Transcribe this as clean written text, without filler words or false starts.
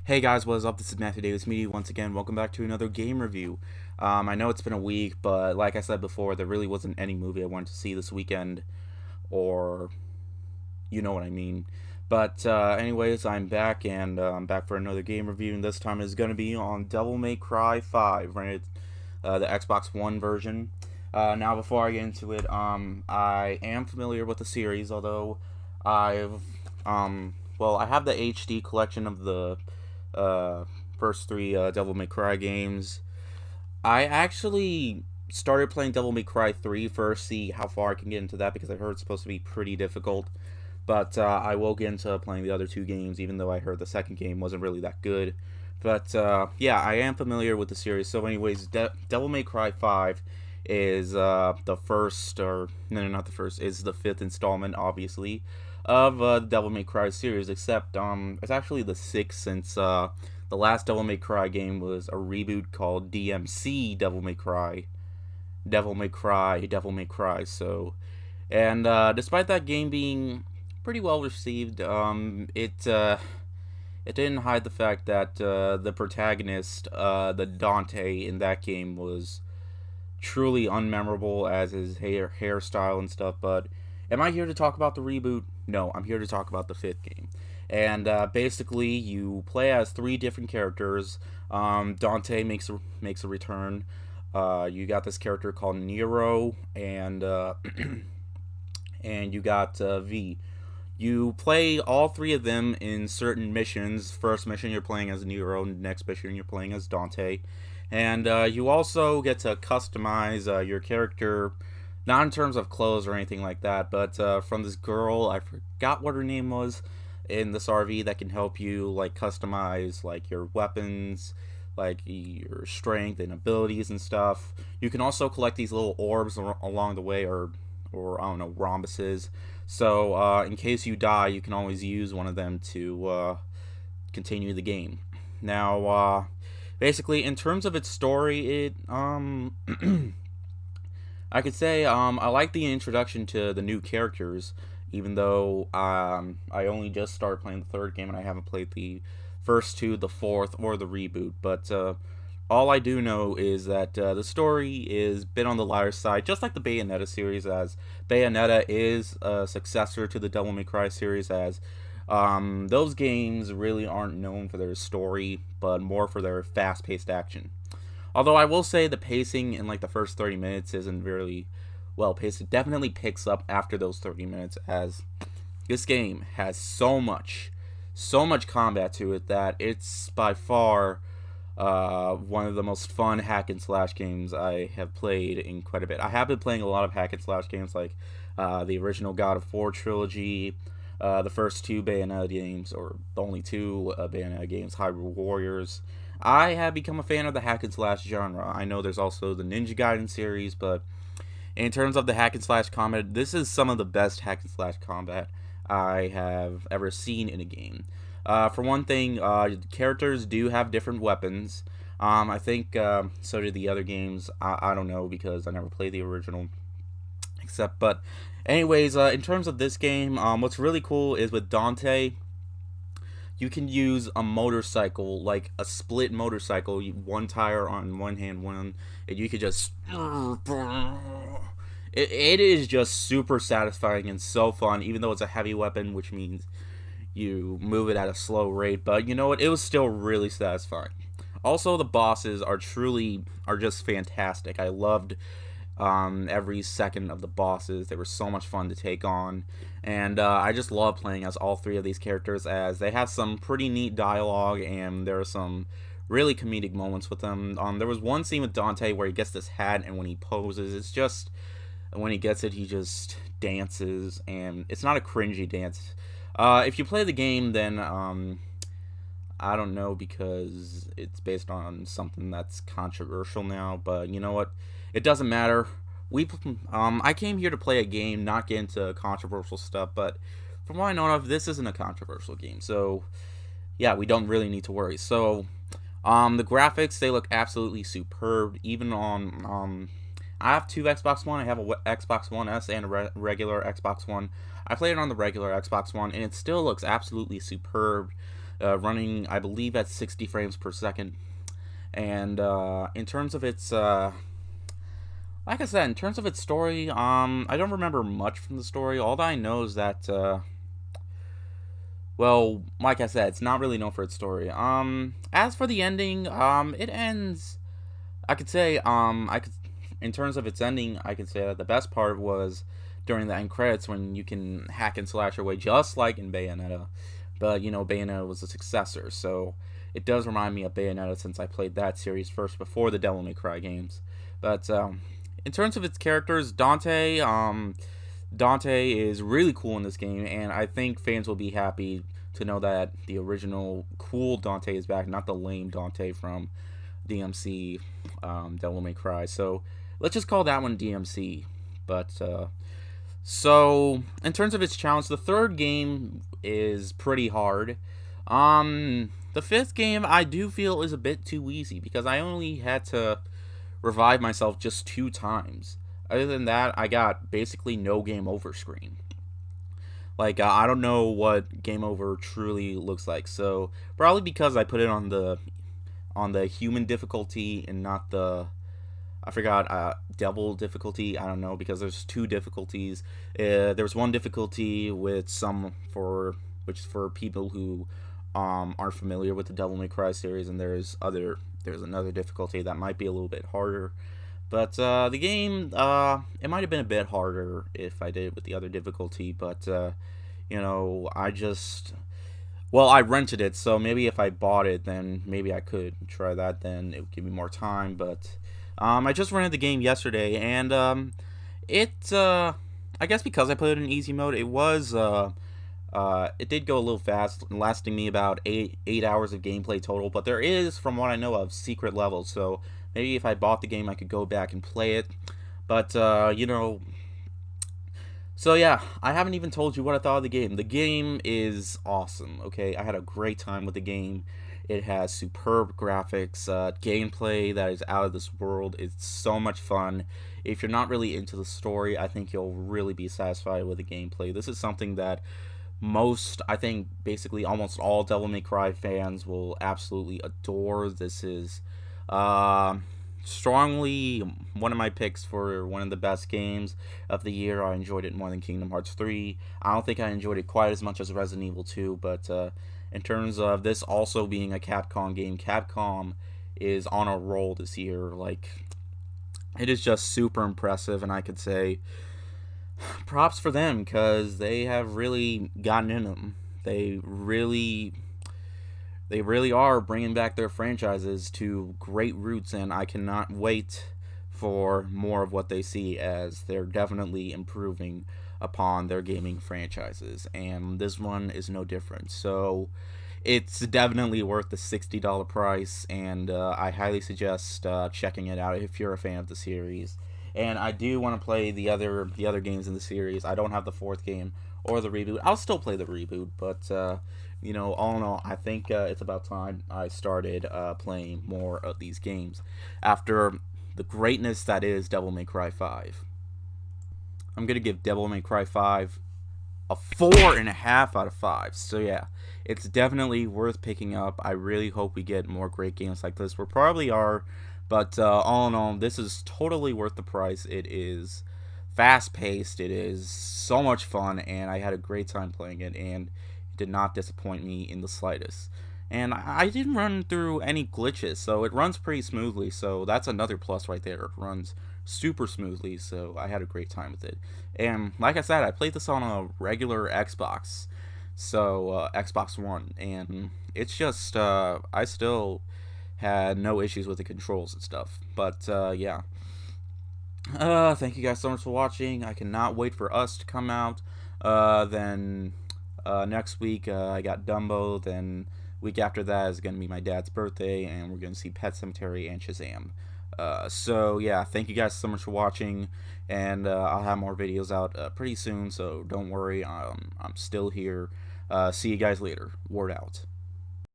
Hey guys, what is up? This is Matthew Davis Media once again. Welcome back to another game review. I know it's been a week, but like I said before, there really wasn't any movie I wanted to see this weekend, or you know what I mean. But anyways, I'm back, and I'm back for another game review, and this time is going to be on Devil May Cry 5, right? The Xbox One version. Now, before I get into it, I am familiar with the series, although I've, I have the HD collection of the uh, first three Devil May Cry games. I actually started playing Devil May Cry 3 first, see how far I can get into that because I heard it's supposed to be pretty difficult. But I will get into playing the other two games, even though I heard the second game wasn't really that good. But yeah, I am familiar with the series. So, anyways, Devil May Cry 5 is the first, or no, not the first, is the fifth installment, obviously, of the Devil May Cry series. Except it's actually the sixth since the last Devil May Cry game was a reboot called DMC Devil May Cry, Devil May Cry, Devil May Cry. So, and despite that game being pretty well received, it didn't hide the fact that the protagonist, the Dante in that game, was truly unmemorable as his hairstyle and stuff. But am I here to talk about the reboot? No, I'm here to talk about the fifth game. And basically, you play as three different characters. Dante makes a return. You got this character called Nero, and and you got V. You play all three of them in certain missions. First mission, you're playing as Nero. Next mission, you're playing as Dante. And you also get to customize your character, not in terms of clothes or anything like that, but from this girl, I forgot what her name was, in this RV that can help you like customize like your weapons, like your strength and abilities and stuff. You can also collect these little orbs along the way, or I don't know, rhombuses. So in case you die, you can always use one of them to continue the game. Now, basically, in terms of its story, it I could say I like the introduction to the new characters, even though I only just started playing the third game and I haven't played the first two, the fourth, or the reboot. But all I do know is that the story is a bit on the lighter side, just like the Bayonetta series, as Bayonetta is a successor to the Devil May Cry series, as those games really aren't known for their story, but more for their fast-paced action. Although I will say the pacing in like the first 30 minutes isn't really well paced. It definitely picks up after those 30 minutes, as this game has so much combat to it that it's by far one of the most fun hack and slash games I have played in quite a bit. I have been playing a lot of hack and slash games like the original God of War trilogy, the first two Bayonetta games, or the only two Bayonetta games, Hyrule Warriors. I have become a fan of the hack and slash genre. I know there's also the Ninja Gaiden series, but in terms of the hack and slash combat, this is some of the best hack and slash combat I have ever seen in a game. For one thing, characters do have different weapons. I think so did the other games. I don't know because I never played the original. But anyways, in terms of this game, what's really cool is with Dante, you can use a motorcycle, like a split motorcycle, one tire on one hand, and you could just. It is just super satisfying and so fun, even though it's a heavy weapon, which means you move it at a slow rate. But you know what? It was still really satisfying. Also, the bosses are just fantastic. I loved every second of the bosses. They were so much fun to take on, and I just love playing as all three of these characters, as they have some pretty neat dialogue and there are some really comedic moments with them. There was one scene with Dante where he gets this hat, and when he poses, it's just when he gets it, he just dances, and it's not a cringy dance. If you play the game, then I don't know, because it's based on something that's controversial now. But you know what? It doesn't matter. I came here to play a game, not get into controversial stuff. But from what I know of, this isn't a controversial game, so yeah, we don't really need to worry. So, the graphics, they look absolutely superb, even on I have two Xbox One. I have a Xbox One S and a regular Xbox One. I played it on the regular Xbox One, and it still looks absolutely superb. running, I believe, at 60 frames per second. And in terms of its, like I said, in terms of its story, I don't remember much from the story. All that I know is that, well, like I said, it's not really known for its story. As for the ending, it ends. I could say, in terms of its ending, I could say that the best part was during the end credits when you can hack and slash your way just like in Bayonetta. But, Bayonetta was a successor, so it does remind me of Bayonetta since I played that series first before the Devil May Cry games. But, in terms of its characters, Dante is really cool in this game, and I think fans will be happy to know that the original cool Dante is back, not the lame Dante from DMC, Devil May Cry. So let's just call that one DMC. But so in terms of its challenge, the third game is pretty hard. The fifth game I do feel is a bit too easy because I only had to revive myself just 2 times. Other than that, I got basically no game over screen. Like, I don't know what game over truly looks like. So probably because I put it on the human difficulty and not the, I forgot, devil difficulty. I don't know, because there's 2 difficulties. There's one difficulty which is for people who aren't familiar with the Devil May Cry series, and there's another difficulty that might be a little bit harder. But the game, it might have been a bit harder if I did it with the other difficulty, but, I rented it, so maybe if I bought it, then maybe I could try that, then it would give me more time, but, I just rented the game yesterday, and, I guess because I put it in easy mode, it did go a little fast, lasting me about 8 hours of gameplay total, but there is, from what I know of, secret levels, so maybe if I bought the game, I could go back and play it. But, so yeah, I haven't even told you what I thought of the game. The game is awesome, okay? I had a great time with the game. It has superb graphics, gameplay that is out of this world. It's so much fun. If you're not really into the story, I think you'll really be satisfied with the gameplay. This is something that I think basically almost all Devil May Cry fans will absolutely adore. This is strongly one of my picks for one of the best games of the year. I enjoyed it more than Kingdom Hearts 3. I don't think I enjoyed it quite as much as Resident Evil 2, but in terms of this also being a Capcom game, Capcom is on a roll this year. Like, it is just super impressive, and I could say props for them because they have really gotten in them. They really are bringing back their franchises to great roots, and I cannot wait for more of what they see, as they're definitely improving upon their gaming franchises, and this one is no different. So it's definitely worth the $60 price, and I highly suggest checking it out if you're a fan of the series. And I do want to play the other games in the series. I don't have the 4th game or the reboot. I'll still play the reboot, but all in all, I think it's about time I started playing more of these games after the greatness that is Devil May Cry 5. I'm gonna give Devil May Cry 5 a 4.5 out of 5. So yeah, it's definitely worth picking up. I really hope we get more great games like this. We probably are. But all in all, this is totally worth the price. It is fast-paced. It is so much fun, and I had a great time playing it, and it did not disappoint me in the slightest. And I didn't run through any glitches, so it runs pretty smoothly, so that's another plus right there. It runs super smoothly, so I had a great time with it. And like I said, I played this on a regular Xbox, so Xbox One, and it's just, I still had no issues with the controls and stuff. But yeah, thank you guys so much for watching. I cannot wait for Us to come out. Then next week I got Dumbo. Then week after that is gonna be my dad's birthday, and we're gonna see Pet Sematary and Shazam. So yeah, thank you guys so much for watching, and I'll have more videos out pretty soon, so don't worry, I'm still here. See you guys later. Word out.